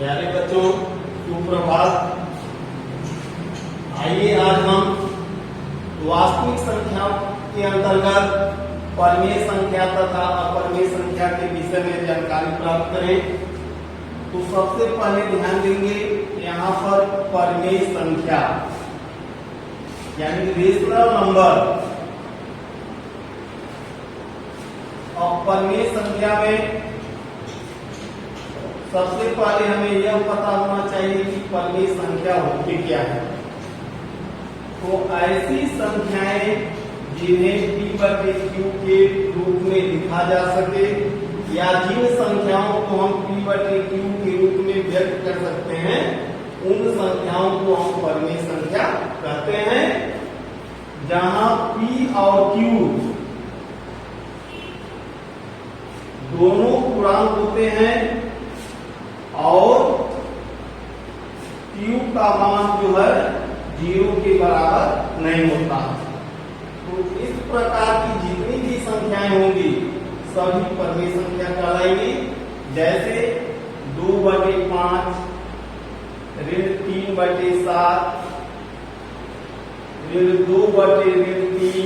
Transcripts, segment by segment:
प्यारे बच्चों, सुप्रभात। आइए आज हम वास्तविक संख्या के अंतर्गत परिमेय संख्या तथा अपरिमेय संख्या के विषय में जानकारी प्राप्त करें। तो सबसे पहले ध्यान देंगे यहाँ पर परिमेय संख्या यानी रेशनल नंबर। और परिमेय संख्या में सबसे पहले हमें यह पता होना चाहिए कि परिमेय संख्या होती क्या है। तो ऐसी संख्याएं जिन्हें P/Q के रूप में लिखा जा सके या जिन संख्याओं को हम P/Q के रूप में व्यक्त कर सकते हैं, उन संख्याओं को हम परिमेय संख्या कहते हैं। जहां P और Q दोनों पूर्णांक होते हैं और Q का मान जो है 0 के बराबर नहीं होता। तो इस प्रकार की जितनी भी संख्याएं होंगी सभी परिमेय संख्या कहलाएंगी। जैसे 2/5, ऋण 3/7, ऋण 2/3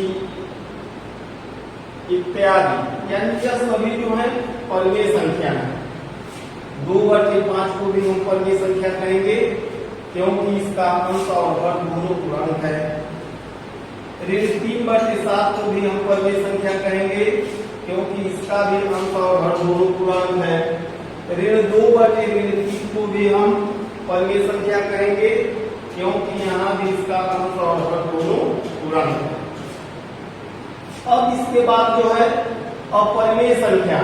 इत्यादि। यानी यह सभी जो है परिमेय संख्या है। 2/5 को भी हम परिमेय संख्या कहेंगे क्योंकि इसका अंश और हर दोनों पूर्णांक है। ऋण 3/7 को भी हम परिमेय संख्या कहेंगे क्योंकि इसका भी अंश और हर दोनों पूर्णांक है। ऋण 2/3 को भी हम परिमेय संख्या कहेंगे क्योंकि यहाँ भी इसका अंश और हर दोनों पूर्णांक है। अब इसके बाद जो है अपरिमेय संख्या।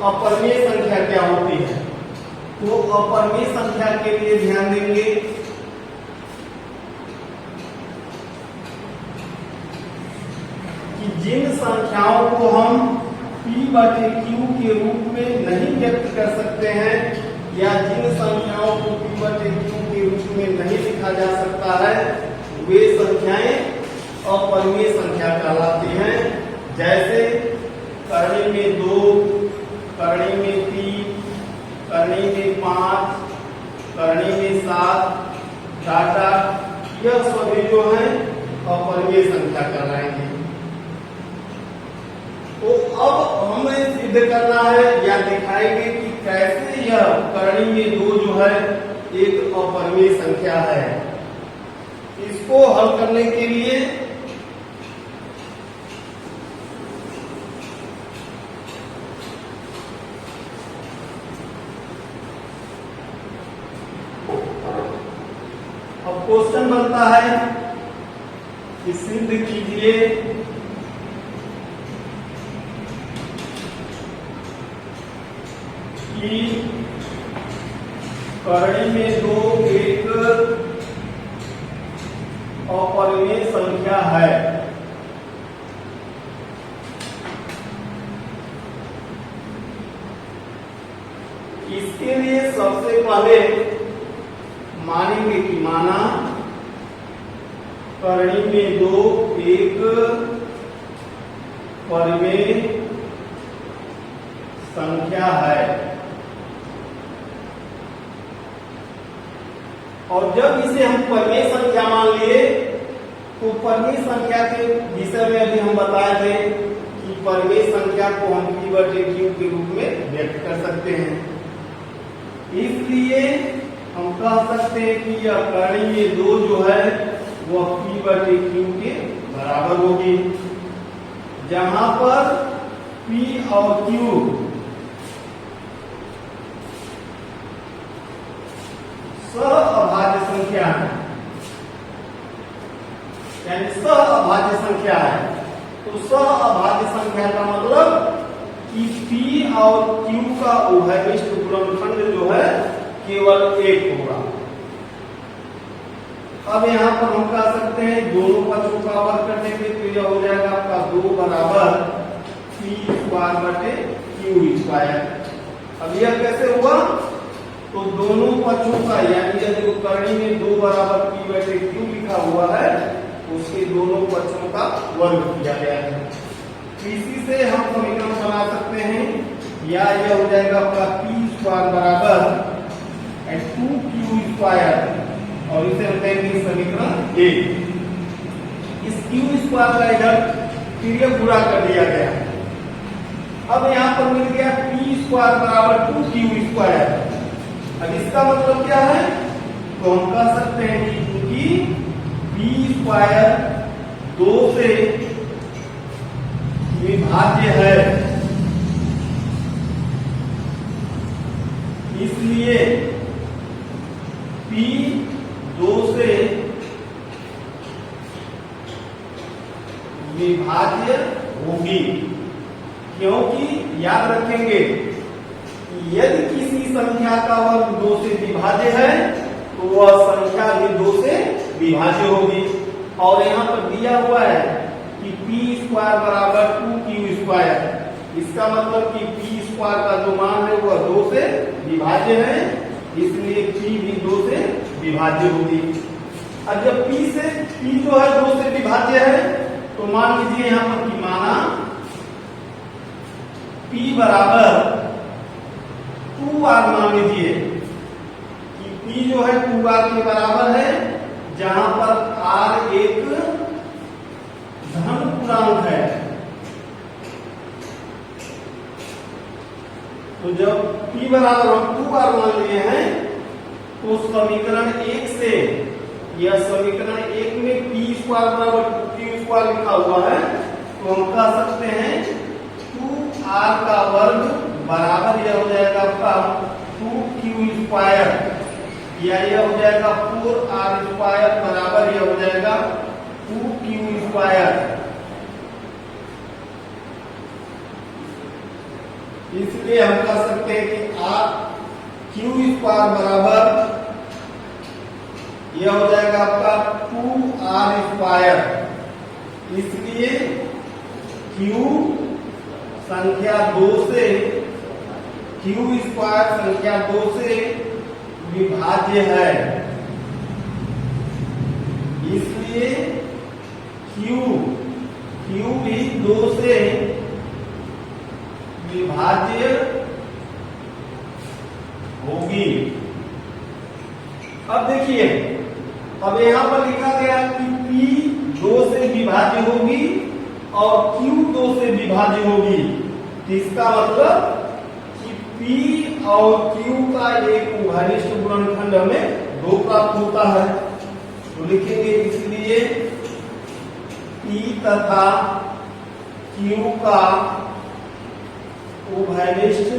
अपरिमेय संख्या क्या होती है? तो अपरिमेय संख्या के लिए ध्यान देंगे कि जिन संख्याओं को हम P/Q के रूप में नहीं व्यक्त कर सकते हैं या जिन संख्याओं को P/Q के रूप में नहीं लिखा जा सकता है, वे संख्याएं अपरिमेय संख्या कहलाती हैं। जैसे करणी में 2, करणी में 3, करणी में 5, करणी में 7, डाटा, यह सभी जो है अपरिमेय संख्या कहलाएंगे। तो अब हमें सिद्ध करना है या दिखाएंगे कि कैसे यह करणी में 2 जो है एक अपरिमेय संख्या है। इसको हल करने के लिए अब क्वेश्चन बनता है कि सिद्ध कीजिए कि करणी में 2 एक अपरिमेय संख्या है। इसके लिए सबसे पहले मानेंगे कि माना करणी में 2 एक परिमेय संख्या है। और जब इसे हम परिमेय संख्या मान लिए तो परिमेय संख्या के विषय में अभी हम बताए थे कि परिमेय संख्या को हम P/Q के रूप में व्यक्त कर सकते हैं। इसलिए हम कह सकते हैं कि यह करणी में 2 जो है वह P/Q के बराबर होगी, जहां पर P और Q सहअभाज्य संख्या है, यानी सहअभाज्य संख्या है। तो सहअभाज्य संख्या का मतलब कि P और Q का उभयनिष्ठ गुणनखंड जो है केवल 1 होगा। अब यहाँ पर हम कह सकते हैं दोनों पक्षों का वर्ग करने पे तो यह हो जाएगा आपका 2 बराबर P²/Q²। अब यह कैसे हुआ? तो दोनों पक्षों का यानी यदि जो करणी में 2 बराबर P/Q लिखा हुआ है उसके दोनों पक्षों का वर्ग किया गया है। इसी से हम समीकरण बना सकते हैं या यह हो जाएगा आपका P² बराबर एंड 2q², और इसे हम कहेंगे समीकरण 1। इस q² का इधर पीरियड पूरा कर दिया गया। अब यहाँ पर मिल गया p² बराबर 2q²। अब इसका मतलब क्या है, तो हम कह सकते हैं कि क्योंकि p² 2 से विभाज्य है, इसलिए p 2 से विभाज्य होगी। क्योंकि याद रखेंगे कि यदि किसी संख्या का वर्ग 2 से विभाज्य है तो वह संख्या भी 2 से विभाज्य होगी। और यहाँ पर दिया हुआ है कि p² बराबर 2q²। इसका मतलब कि p² का जो मान है वह 2 से विभाज्य है, इसलिए p भी 2 से विभाज्य होगी। अब जब p जो है 2 से विभाज्य है, तो मान लीजिए यहाँ पर कि माना p बराबर 2r, मान लीजिए कि p जो है 2r के बराबर है, जहां पर r एक धन पूर्णांक है। तो जब p बराबर हम 2r मान लिए हैं, तो समीकरण 1 से, यह समीकरण 1 में p² बराबर 2q² लिखा हुआ है, तो हम कह सकते हैं 2r का वर्ग बराबर यह हो जाएगा आपका 2q², या यह हो जाएगा 4r² बराबर यह हो जाएगा 2q²। इसलिए हम कह सकते हैं कि q² बराबर यह हो जाएगा आपका 2r²। इसलिए q संख्या 2 से, q² संख्या 2 से विभाज्य है, इसलिए q भी 2 से विभाज्य होगी। अब देखिए, अब यहां पर लिखा गया कि p 2 से विभाज्य होगी और q 2 से विभाज्य होगी। तो इसका मतलब कि p और q का एक उभयनिष्ठ गुणनखंड हमें 2 प्राप्त होता है। तो लिखेंगे इसलिए p तथा q का उभयनिष्ठ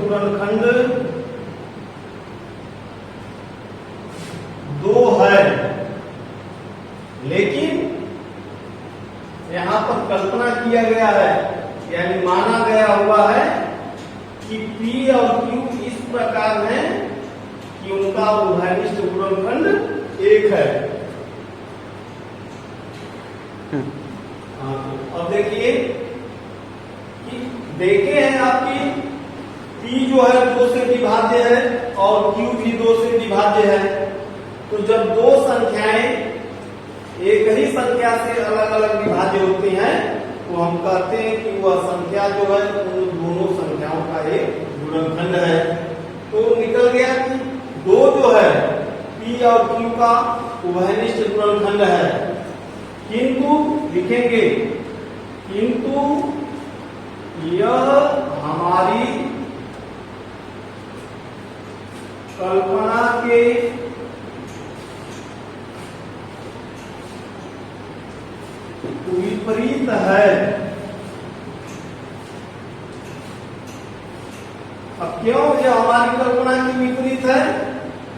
गुणनखंड 2 है। लेकिन यहां पर कल्पना किया गया है, यानी माना गया हुआ है कि p और q इस प्रकार है कि उनका उभयनिष्ठ गुणनखंड 1 है। अब देखिए कि देखे हैं आपकी p जो है 2 से विभाज्य है और q भी 2 से विभाज्य है। तो जब दो संख्याएं एक ही संख्या से अलग अलग विभाज्य होती हैं, तो हम कहते हैं कि वह संख्या जो है उन दोनों संख्याओं का एक गुणनखंड है। तो निकल गया कि 2 जो है p और q का उभयनिष्ठ गुणनखंड है। किंतु लिखेंगे, किंतु यह हमारी कल्पना के विपरीत है। अब क्यों यह हमारी कल्पना के विपरीत है?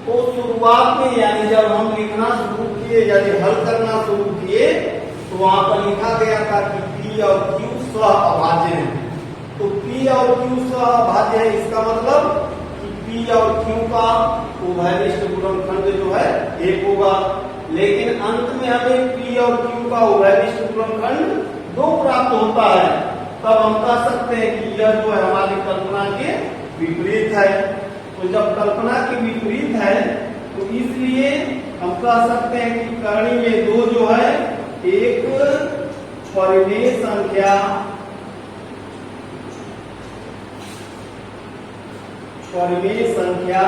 तो शुरुआत में, यानी जब हम लिखना शुरू किए, यानी हल करना शुरू किए, तो वहां पर लिखा गया था कि p और q सह अभाज्य है। तो p और q सह अभाज्य है, इसका मतलब कि p और q का उभयनिष्ठ गुणनखंड जो है 1 होगा। लेकिन अंत में हमें p और q का उभयनिष्ठ गुणनखंड 2 प्राप्त होता है। तब हम कह सकते हैं कि यह जो है हमारी कल्पना के विपरीत है। तो जब कल्पना के विपरीत है, तो इसलिए हम कह सकते हैं कि करणी में 2 जो है एक परिमेय संख्या परिमेय संख्या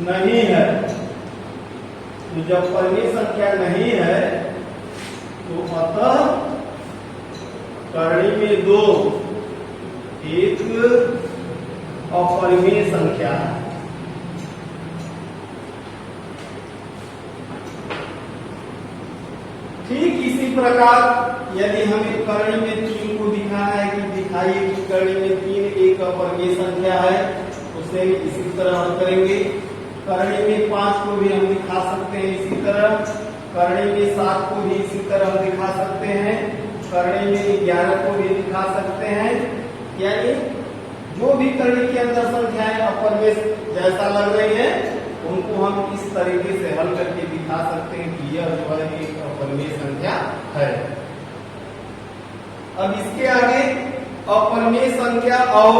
नहीं है। तो जब परिमेय संख्या नहीं है तो अतः करणी में 2 एक अपरिमेय संख्या है। ठीक इसी प्रकार यदि हमें करणी में 3 को दिखाना है कि दिखाइए कि करणी में 3 एक अपरिमेय संख्या है, उसे इसी तरह हम करेंगे। करणी में 5 को भी हम दिखा सकते हैं इसी तरह, करणी में 7 को भी इसी तरह हम दिखा सकते हैं, करणी में 11 को भी दिखा सकते हैं। यानी जो भी करणी के अंदर संख्याएं अपरिमेय जैसा लग रही है उनको हम इस तरीके से हल करके दिखा सकते हैं कि यह जो है एक अपरिमेय संख्या है। अब इसके आगे अपरिमेय संख्या और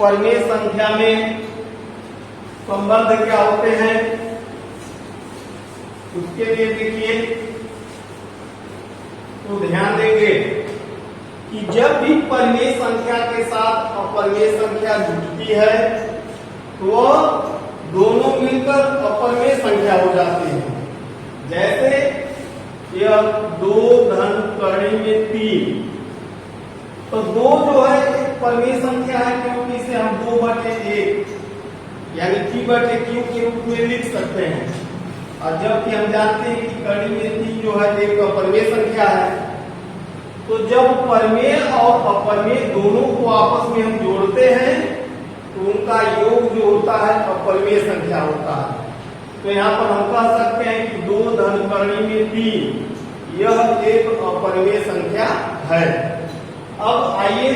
परिमेय संख्या में संबंध क्या होते हैं उसके लिए देखिए, तो ध्यान देंगे कि जब भी परिमेय संख्या के साथ अपरिमेय संख्या जुड़ती है तो दोनों मिलकर अपरिमेय संख्या हो जाती है। जैसे यह 2 धन करणी में 3, तो 2 जो है एक परिमेय संख्या है क्योंकि इसे हम 2/1 यानी P/Q के रूप में लिख सकते हैं। और जबकि हम जानते हैं कि करणी में 3 जो है एक अपरिमेय संख्या है, तो जब परिमेय और अपरिमेय दोनों को आपस में हम जोड़ते हैं तो उनका योग जो होता है अपरिमेय संख्या होता है। तो यहाँ पर हम कह सकते हैं कि 2 धन करणी में 3 यह एक अपरिमेय संख्या है। अब आइए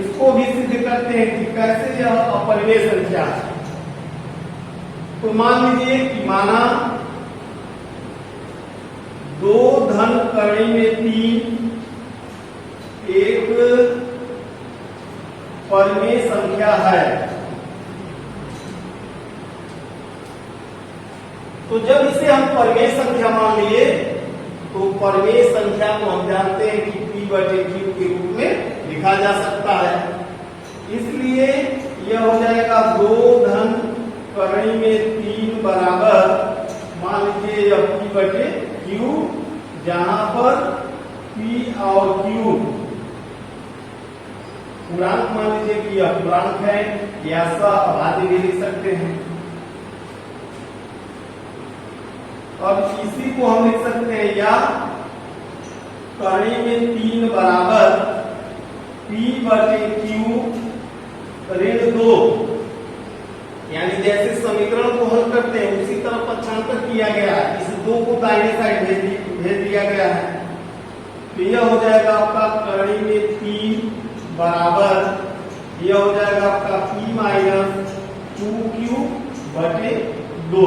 इसको भी सिद्ध करते हैं कि कैसे यह अपरिमेय संख्या है। तो मान लीजिए कि माना 2 धन करणी में 3 एक परिमेय संख्या है। तो जब इसे हम परिमेय संख्या मान लिए तो परिमेय संख्या को हम जानते हैं कि P/Q के रूप में लिखा जा सकता है। इसलिए यह हो जाएगा 2 धन करणी में 3 बराबर, मान लीजिए यह P/Q, जहां पर P और Q पूर्णांक मान लीजिए कि यह पूर्णांक है या सहअभाज्य भी लिख सकते हैं। अब इसी को हम लिख सकते हैं या करणी में 3 बराबर P/Q ऋण 2, यानी जैसे समीकरण को हल करते हैं उसी तरह पक्षांतर किया गया है, इस 2 को दाहिने साइड भेज दिया गया है। तो यह हो जाएगा आपका करणी में 3 बराबर, यह हो जाएगा आपका P-2Q/2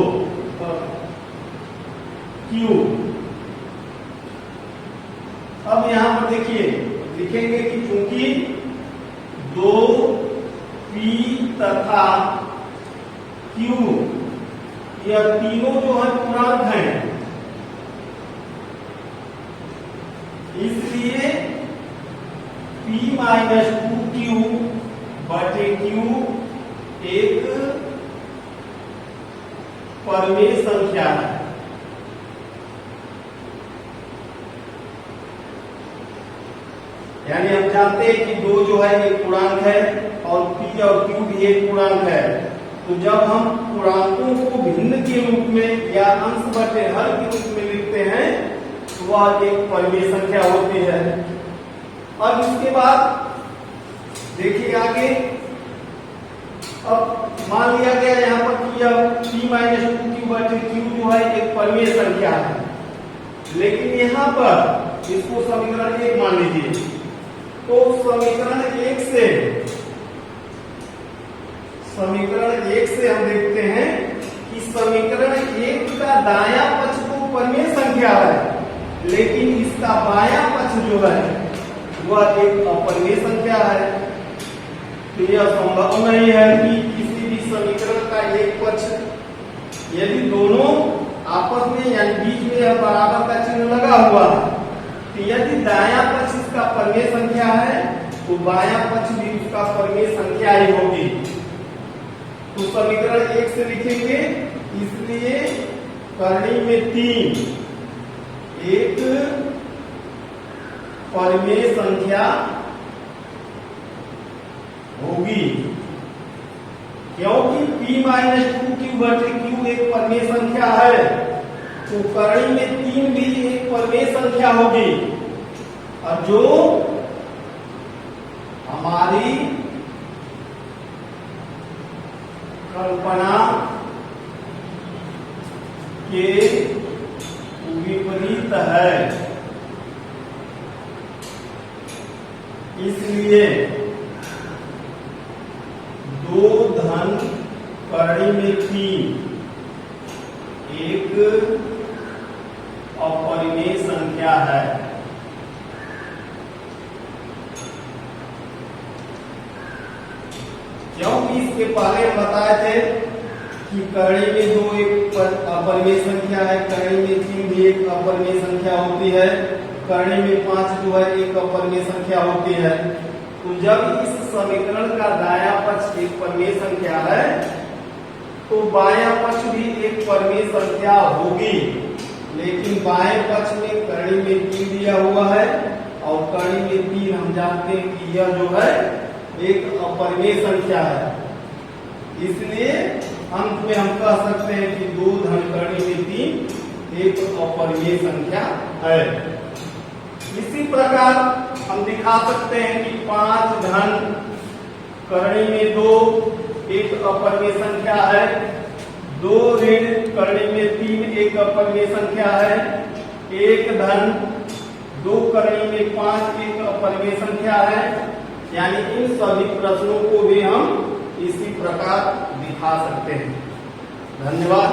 Q। अब यहां पर देखिए लिखेंगे कि चूंकि 2P तथा Q यह तीनों जो है पूर्णांक हैं, इसलिए P-2Q/Q एक परिमेय संख्या है। यानी हम जानते हैं कि 2 जो है एक पूर्णांक है और P और Q भी एक पूर्णांक है। तो जब हम पूर्णांकों को भिन्न के रूप में या अंश बटे हर के रूप में लिखते हैं तो वह एक परिमेय संख्या होती है। अब इसके बाद देखिए आगे, अब मान लिया गया यहाँ पर कि यह P-2Q/Q जो है एक परिमेय संख्या है, लेकिन यहाँ पर इसको समीकरण 1 मान लीजिए। तो समीकरण 1 से हम देखते हैं कि समीकरण 1 का दायां पक्ष तो परिमेय संख्या है, लेकिन इसका बायां पक्ष जो है वह एक अपरिमेय संख्या है। तो यह संभव नहीं है कि किसी भी समीकरण का एक पक्ष, यदि दोनों आपस में यानी बीच में यह बराबर का चिन्ह लगा हुआ है, तो यदि दायां पक्ष इसका परिमेय संख्या है तो बायां पक्ष भी उसका परिमेय संख्या ही होगी। तो समीकरण 1 से लिखेंगे, इसलिए करणी में 3 एक परिमेय संख्या होगी, क्योंकि P-2Q/Q एक परिमेय संख्या है, तो करणी में 3 भी एक परिमेय संख्या होगी। और जो हमारी कल्पना के विपरीत है, इसलिए 2 धन करणी में 3 एक अपरिमेय संख्या है। क्योंकि इसके पहले हम बताए थे कि करणी में 2 एक अपरिमेय संख्या है, करणी में 3 भी एक अपरिमेय संख्या होती है, करणी में 5 जो है एक अपरिमेय संख्या होती है। तो जब इस समीकरण का दायां पक्ष एक परिमेय संख्या है, तो बायां पक्ष भी एक परिमेय संख्या होगी। लेकिन बाएं पक्ष में करणी में 3 दिया हुआ है और करणी में 3 हम जानते हैं कि यह जो है एक अपरिमेय संख्या है, इसलिए अंत में हम कह सकते हैं कि 2 धन करणी में 3 एक अपरिमेय संख्या है। इसी प्रकार हम दिखा सकते हैं कि 5 धन करणी में 2 एक अपरिमेय संख्या है, 2 ऋण करणी में 3 एक अपरिमेय संख्या है, 1 धन 2 करणी में 5 एक अपरिमेय संख्या है। यानी इन सभी प्रश्नों को भी हम इसी प्रकार दिखा सकते हैं। धन्यवाद।